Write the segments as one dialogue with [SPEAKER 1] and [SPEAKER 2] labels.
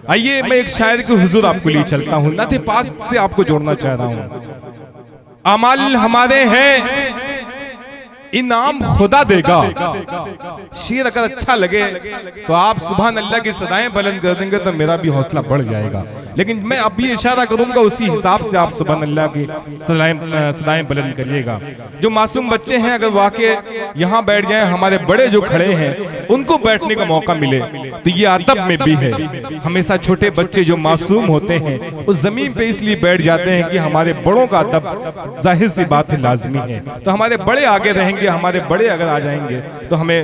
[SPEAKER 1] आइए मैं एक शायर के हुजूर आपको लिए चलता हूँ, नाते पाक से आपको जोड़ना चाह रहा हूँ। अमल हमारे हैं, इनाम खुदा देगा। शेर अगर अच्छा लगे तो आप सुभान अल्लाह की सदाएं बुलंद कर देंगे तो मेरा भी हौसला बढ़ जाएगा, लेकिन मैं अभी इशारा करूंगा उसी हिसाब से आप सुभान अल्लाह की सदाएं बुलंद करिएगा। जो मासूम बच्चे हैं अगर वाकई यहाँ बैठ जाएं, हमारे बड़े जो खड़े हैं उनको बैठने का मौका मिले तो ये अदब में भी है। हमेशा छोटे बच्चे जो मासूम होते हैं वो जमीन पे इसलिए बैठ जाते हैं कि हमारे बड़ों का अदब जाहिर सी बात है लाजमी है। तो हमारे बड़े आगे रहेंगे, हमारे बड़े अगर आ जाएंगे तो हमें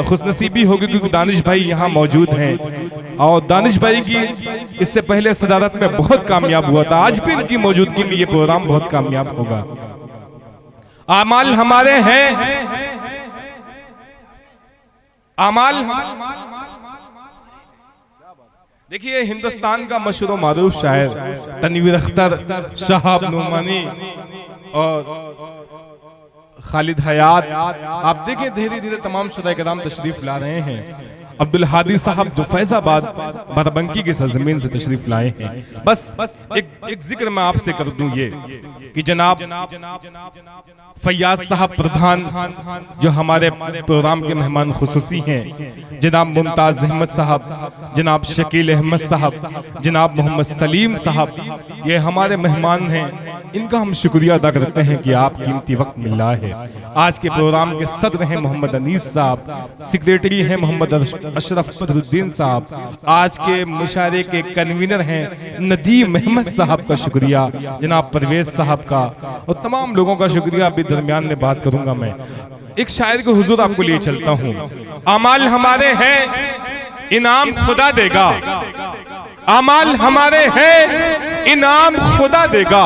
[SPEAKER 1] खुशनसीबी होगी क्योंकि दानिश भाई यहाँ मौजूद हैं और दानिश भाई की इससे पहले सदारत में बहुत कामयाब हुआ था, आज भी इनकी मौजूदगी में ये प्रोग्राम बहुत कामयाब होगा। आमाल हमारे हैं, आमाल देखिए हिंदुस्तान का मशहूर मारूफ शायर तनवीर अख्तर, शहाब नुमानी और खालिद हयात, आप देखें धीरे धीरे तमाम शुरा कराम तशरीफ ला रहे हैं। अब्दुल हादी साहब जो फैजाबाद बाराबंकी की सरजमीन से तशरीफ लाए हैं। बस एक जिक्र मैं आपसे कर दूं ये कि जनाब फैयाज साहब प्रधान जो हमारे प्रोग्राम के मेहमान खुसूसी हैं, जनाब मुमताज अहमद साहब, जनाब शकील अहमद साहब, जनाब मोहम्मद सलीम साहब, ये हमारे मेहमान हैं। इनका हम शुक्रिया अदा करते हैं कि आप कीमती वक्त मिल रहा है। आज के प्रोग्राम के सदर हैं मोहम्मद अनीस साहब, सेक्रेटरी हैं मोहम्मद अशरफ बदरुद्दीन साहब, आज के मुशायरे के कन्वीनर हैं नदीम अहमद साहब का शुक्रिया, जनाब परवेज साहब का और तमाम लोगों का शुक्रिया। अभी दरमियान में बात करूंगा मैं। एक शायर के हुजूर आपको लिए चलता हूँ। अमाल हमारे हैं, इनाम खुदा देगा। अमाल हमारे हैं, इनाम खुदा देगा।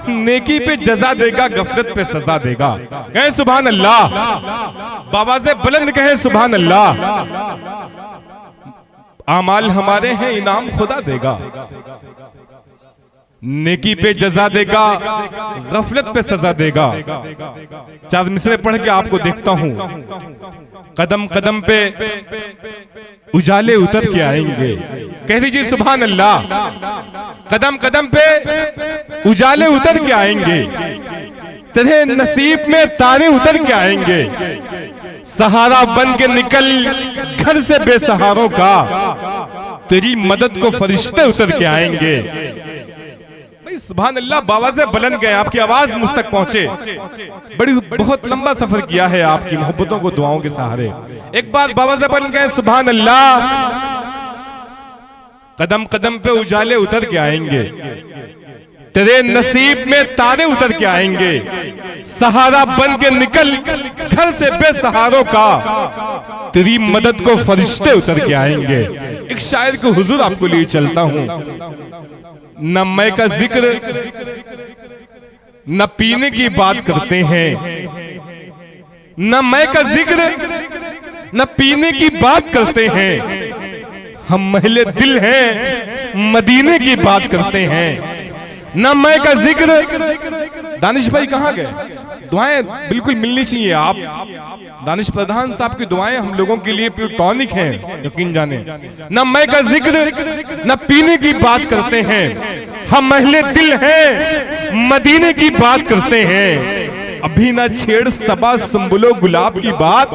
[SPEAKER 1] नेकी पे जजा देगा, गफलत पे सजा देगा। कहें सुभान अल्लाह, बाबा से बुलंद कहें सुभान अल्लाह। अमाल हमारे हैं, इनाम खुदा देगा। नेकी पे जजा देगा, गफलत पे सजा देगा। चार मिसरे पढ़ के आपको देखता हूं। कदम कदम पे उजाले उतर के आएंगे। कह दीजिए सुभान अल्लाह। कदम कदम पे उजाले उतर के आएंगे, तेरे नसीब में तारे उतर के आएंगे। सहारा बन के निकल घर से बेसहारों का, तेरी मदद को फरिश्ते उतर के आएंगे। सुभान अल्लाह, बाबा से बुलंद गए, आपकी आवाज मुझ तक पहुंचे। बहुत लंबा सफर किया है आपकी मोहब्बतों को दुआओं के सहारे। एक बार बाबा से बुलंद गए सुभान अल्लाह। कदम कदम पे उजाले उतर के आएंगे, तेरे नसीब में तारे उतर के आएंगे। सहारा बन के निकल घर से बेसहारों का, तेरी मदद को फरिश्ते उतर के आएंगे। एक शायर के हुजूर आपको लिए चलता हूं। न मैं का जिक्र न पीने की बात करते हैं, न मैं का जिक्र न पीने की बात करते हैं। हम महले दिल हैं, मदीने की बात करते हैं। न मैं का जिक्र। दानिश भाई कहाँ गए? दुआएं बिल्कुल मिलनी चाहिए। आप दानिश प्रधान साहब की दुआएं हम लोगों के लिए टॉनिक हैं, यकीन जाने। न मैं का जिक्र न पीने की बात करते हैं। हम महले दिल हैं, मदीने की बात करते हैं। अभी न छेड़ सबा सुंबुलो गुलाब की बात,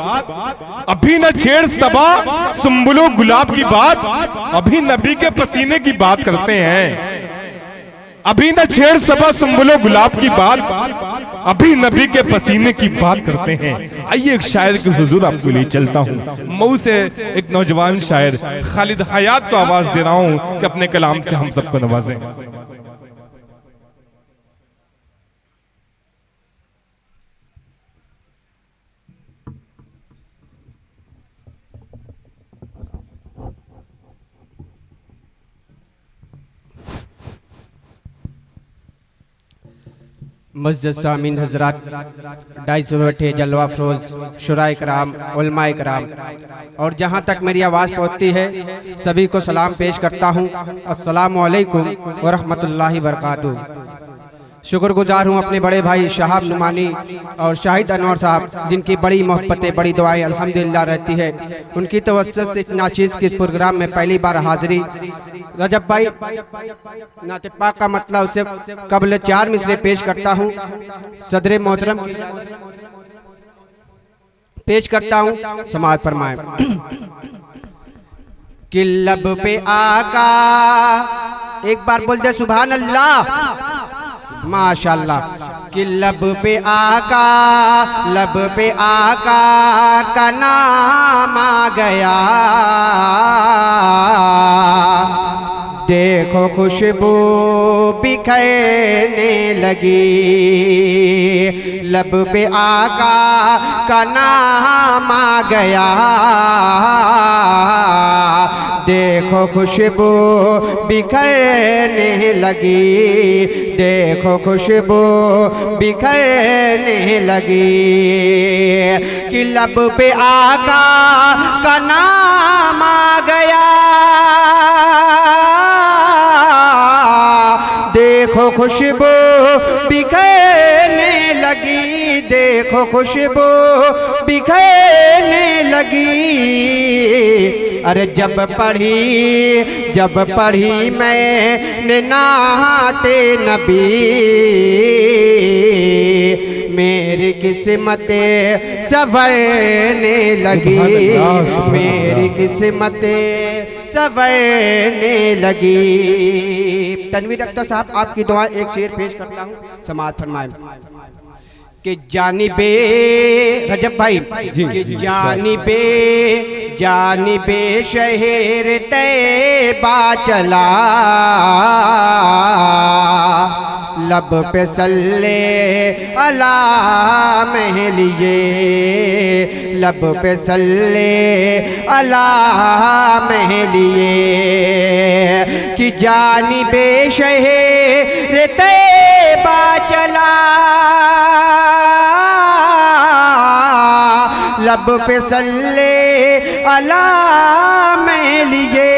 [SPEAKER 1] अभी न छेड़ सबा सुंबुलो गुलाब की बात। अभी नबी के पसीने की बात करते हैं। अभी न छेड़ सबा सुंबुलो गुलाब की बात, अभी नबी के पसीने की बात करते हैं। आइए एक शायर के हुजूर आपको लिए चलता हूँ। मऊ से एक नौजवान शायर खालिद हयात को आवाज दे रहा हूँ कि अपने कलाम से हम सबको नवाजें।
[SPEAKER 2] मस्जिद सामीन हजरात, 250 बैठे जलवा फरोज शुराए कराम, उलमाए कराम और जहाँ तक मेरी आवाज़ पहुँचती है सभी को सलाम पेश करता हूँ। अस्सलामु अलैकुम व रहमतुल्लाहि व बरकातुहू। शुक्रगुजार हूँ अपने बड़े भाई शहाब नुमानी और शाहिद अनवर साहब, जिनकी बड़ी मोहब्बतें बड़ी दुआएं अल्हम्दुलिल्लाह रहती है। उनकी तवज्जुह से इस नाचीज़ के इस प्रोग्राम में पहली बार हाजिरी। रजब भाई नाते पाक का मतलब से कबल 4 मिसरे पेश करता हूँ। सदर मोहतरम पेश करता हूँ, समाज फरमाए। कि लब पे आका, एक बार बोल दे सुभान अल्लाह, माशाल्लाह। कि लब पे आका, लब पे आका का नाम आ गया, देखो खुशबू बिखरने लगी। लब पे आका का नाम आ गया, देखो खुशबू बिखरने लगी, देखो खुशबू बिखरने लगी। कि लब पे आका का नाम आ गया, देखो खुशबू बिखरने लगी, देखो खुशबू बिखरने लगी। अरे जब पढ़ी मैंने नाते नबी, मेरी किस्मतें संवरने लगी, मेरी किस्मतें संवरने लगी। तनवीर अख्तर साहब, आपकी दुआ एक शेर पेश करता हूँ, समाअत फरमाएं। कि जानिबे रजब भाई, कि जानिबे शहर तैबा चला, लब पे सल्ले अला महलिए, लब पे सल्ले अला महलिए। कि जानिबे शहर तैबा चला, लब पे सल्ले अला महलिए,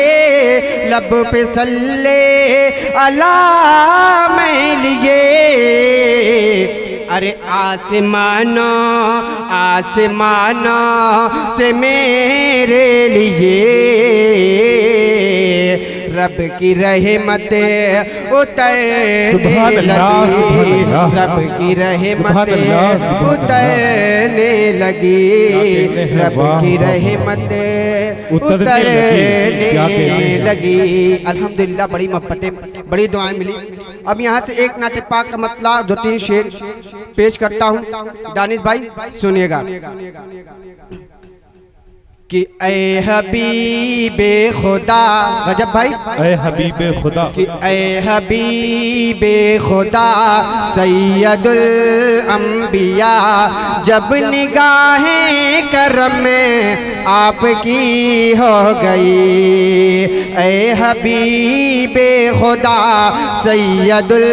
[SPEAKER 2] लब पे सल्ले अला महलिए। अरे आसमानों से मेरे लिए रब की रहमत उतरने लगी, रब की रहमत उतरने लगी, रब की रहमत उतरने लगी। अल्हम्दुलिल्लाह, बड़ी मोहब्बतें बड़ी दुआएं मिली। अब यहाँ से एक नाते पाक का मतलब 2-3 शेर पेश करता हूँ। दानिश भाई सुनिएगा। कि ऐ हबीबे खुदा, रजब भाई,
[SPEAKER 1] ऐ हबीबे खुदा,
[SPEAKER 2] कि ऐ हबीबे खुदा सैयदुल अंबिया, जब निगाहें करम में आपकी हो गई। ऐ हबीबे खुदा सैयदुल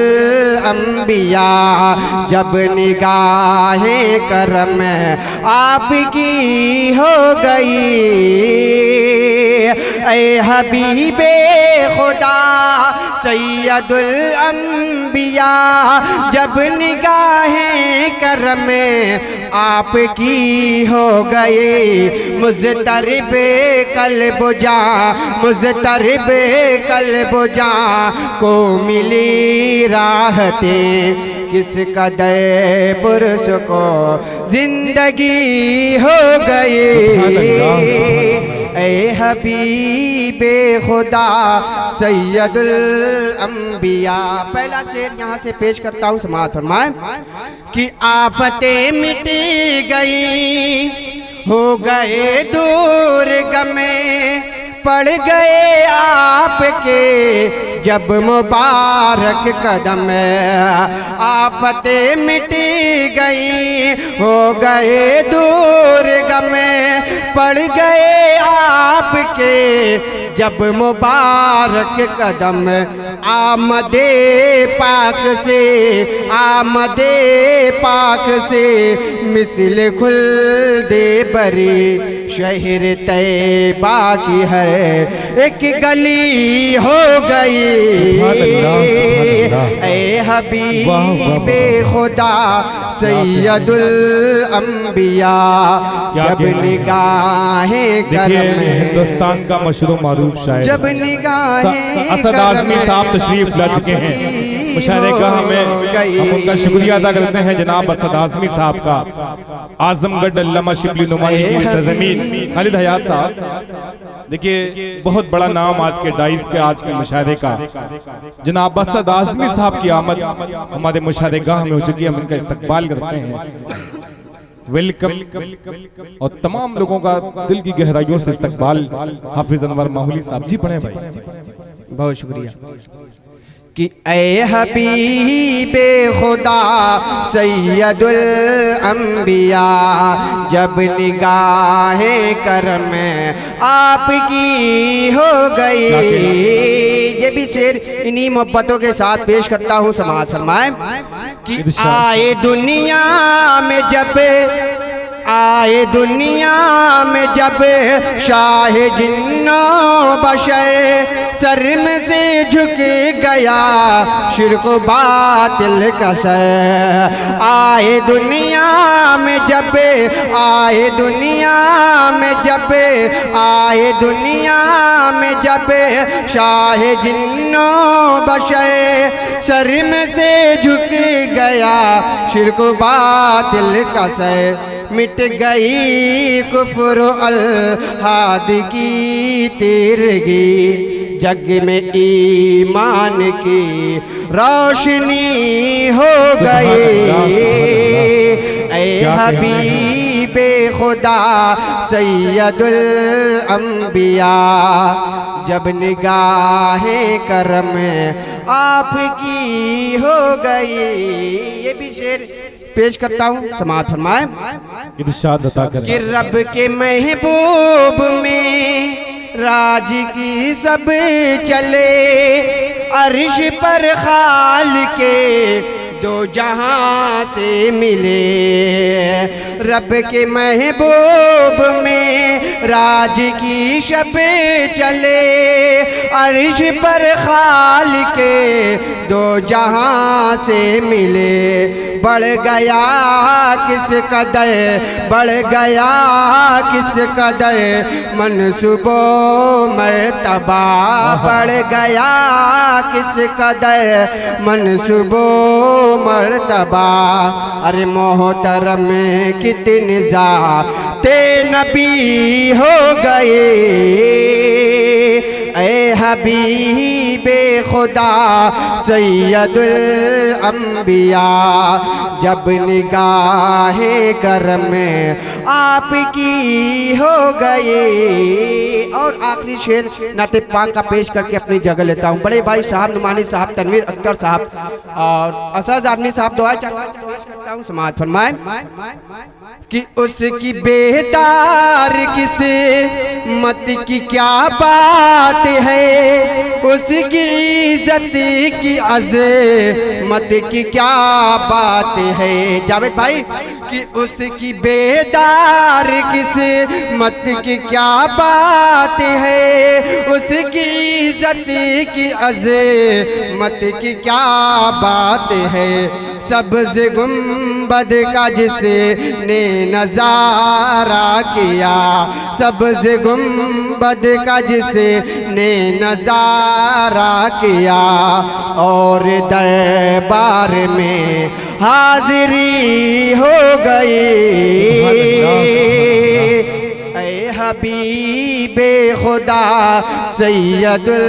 [SPEAKER 2] अंबिया, जब निगाहें करम में आपकी हो गई। ऐ हबीबे खुदा सैयदुल अंबिया, जब निगाहें करम आपकी हो गई। मुज़तरिब क़ल्ब जां, मुज़तरिब क़ल्ब जां को मिली राहतें, किस कदर पुरुष को जिंदगी हो गई। ऐ हबीबे खुदा सैयदुल अंबिया। पहला शेर यहाँ से पेश करता हूँ, समाअत फरमाएं। कि आफतें मिट गई, हो गए दूर गमे, पड़ गए आपके जब मुबारक कदम। आफतें मिट गई, हो गए दूर गमे, पड़ गए आपके जब मुबारक कदम। आमदे पाक से, आमदे पाक से मिसल खुल दे बरी, शहर तैबा की हर एक गली हो गई। ए हबीबे खुदा सैयदुल अंबिया जब निगाहें करम
[SPEAKER 1] हिंदुस्तान का मशहूर मारूफ शायर
[SPEAKER 2] जब निगाहें
[SPEAKER 1] असद आजमी साहब तशरीफ ला चुके हैं मुशायरे का हम उनका शुक्रिया अदा करते हैं जनाब असद आजमी साहब का आजमगढ़ अल्लामा शिबली नुमानी की सरजमीन खालिद हयात साहब देखिए बहुत बड़ा नाम आज के डाइस के आज के मुशायरे का जनाब असद आजमी साहब की आमद हमारे मुशायरे गाह में हो चुकी है हम उनका इस्तकबाल करते हैं वेलकम और तमाम लोगों का दिल की गहराइयों से इस्तकबाल हाफिज अनवर माहौली साहब जी पढ़े भाई
[SPEAKER 2] बहुत शुक्रिया कि ए हबीबे खुदा सैयदुल अंबिया जब निगाहें करम आपकी हो गई। ये भी शेर इन्हीं मोहब्बतों के साथ पेश करता हूँ समाज फरमाए कि आए दुनिया में जब आए दुनिया में जब शाह जिन्नो बशर सर में से झुक गया शिर्क बातिल का सर। आए दुनिया में जब आए दुनिया में जब आए दुनिया में जब शाह जिन्नो बशर सर में से झुक गया शिर्क बातिल का सर। मिट गई कुफ्र अल हाद की तिरगी जग में ईमान की रोशनी हो गई। ए हबीबे खुदा सैयदुल अंबिया जब निगाहें करम आपकी हो गई। ये भी शेर पेश करता हूँ समाज फरमाए
[SPEAKER 1] इरशाद अता करें
[SPEAKER 2] कि रब के महबूब में राज की सब चले अर्श पर खाल के दो जहां से मिले। रब के महबूब में राज की शब चले अर्श पर खाल के दो जहां से मिले। बढ़ गया किस कदर बढ़ गया किस कदर मनसूबो मर्तबा बढ़ गया किस कदर मनसूबो मर्तबा। अरे मोहतरम कितने ज़ाते नबी हो गए। ए हबीबे खुदा सैयदुल अंबिया जब निगाहें करम आपकी हो गई। और आखिरी शेर नाते पाक का पेश करके अपनी जगह लेता हूँ। बड़े भाई साहब नुमानी साहब तनवीर अख्तर साहब और असद आजमी साहब दुआ करता हूँ समाज फरमाए कि उसकी बेदार किसे मत की क्या बात है उसकी इज्जत की अज़मत की क्या बात है। जावेद भाई कि उसकी बेदार किस मत की क्या बात है उसकी इज्जत की अज़मत की क्या बात है। सब्ज़ गुंबद का जिसने नज़ारा किया सब्ज़ गुंबद का जिसने नज़ारा किया और दरबार में हाज़िरी हो गई। हबीबे खुदा सैयदुल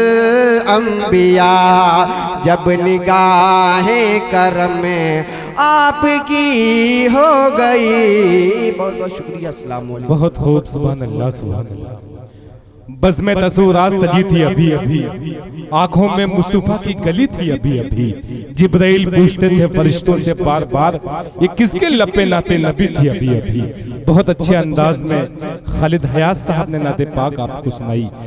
[SPEAKER 2] अंबिया जब निगाहें करम आपकी हो गई। बहुत बहुत शुक्रिया। अस्सलाम वालेकुम।
[SPEAKER 1] बहुत खूब सुभान अल्लाह सुभान अल्लाह। बज़्म तसूरात सजी थी अभी अभी आंखों में मुस्तफा की गली थी अभी अभी। जिब्राइल पूछते थे फरिश्तों से बार बार ये किसके लपे नाते नबी थी अभी अभी। बहुत अच्छे अंदाज में खालिद हयात साहब ने नाते पाक आपको सुनाई।